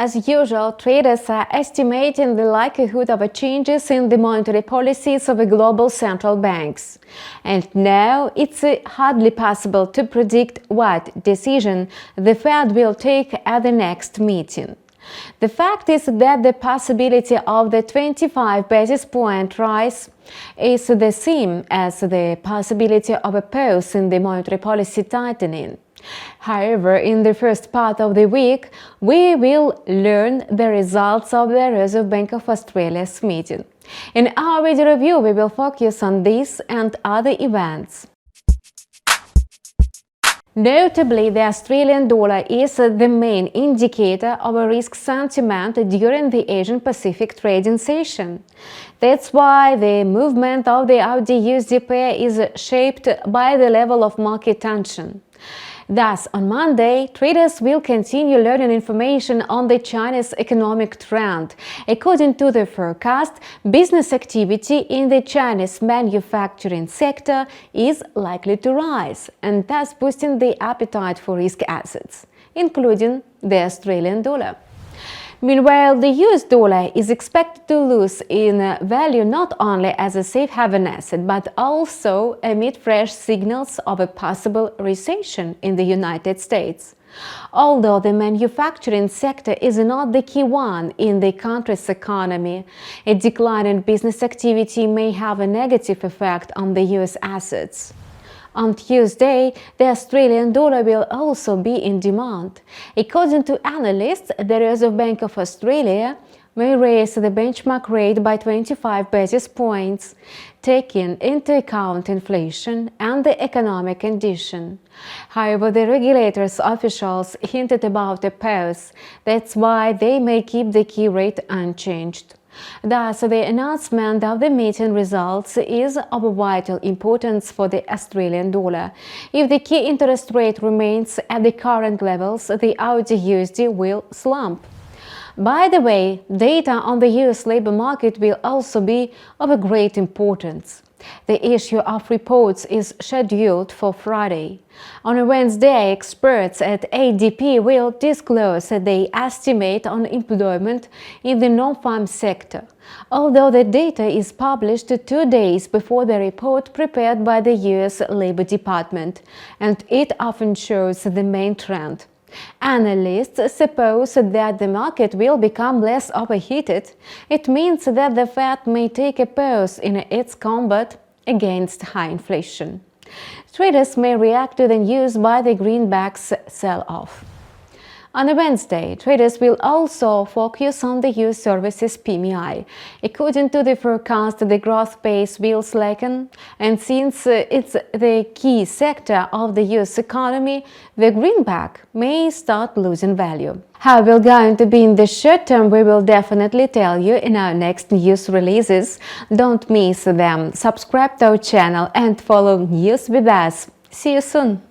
As usual, traders are estimating the likelihood of changes in the monetary policies of the global central banks. And now it's hardly possible to predict what decision the Fed will take at the next meeting. The fact is that the possibility of the 25 basis point rise is the same as the possibility of a pause in the monetary policy tightening. However, in the first part of the week, we will learn the results of the Reserve Bank of Australia's meeting. In our video review, we will focus on this and other events. Notably, the Australian dollar is the main indicator of a risk sentiment during the Asian-Pacific trading session. That's why the movement of the AUD-USD pair is shaped by the level of market tension. Thus, on Monday, traders will continue learning information on the Chinese economic trend. According to the forecast, business activity in the Chinese manufacturing sector is likely to rise, and thus boosting the appetite for risk assets, including the Australian dollar. Meanwhile, the US dollar is expected to lose in value not only as a safe haven asset, but also amid fresh signals of a possible recession in the United States. Although the manufacturing sector is not the key one in the country's economy, a decline in business activity may have a negative effect on the US assets. On Tuesday, the Australian dollar will also be in demand. According to analysts, the Reserve Bank of Australia may raise the benchmark rate by 25 basis points, taking into account inflation and the economic condition. However, the regulator's officials hinted about a pause. That's why they may keep the key rate unchanged. Thus, the announcement of the meeting results is of vital importance for the Australian dollar. If the key interest rate remains at the current levels, the AUD-USD will slump. By the way, data on the US labor market will also be of a great importance. The issue of reports is scheduled for Friday. On Wednesday, experts at ADP will disclose their estimate on employment in the non-farm sector, although the data is published 2 days before the report prepared by the US Labor Department, and it often shows the main trend. Analysts suppose that the market will become less overheated. It means that the Fed may take a pause in its combat against high inflation. Traders may react to the news by the greenback's sell-off. On Wednesday, traders will also focus on the US services PMI. According to the forecast, the growth pace will slacken, and since it's the key sector of the US economy, the greenback may start losing value. How it will going to be in the short term, we will definitely tell you in our next news releases. Don't miss them. Subscribe to our channel and follow news with us. See you soon!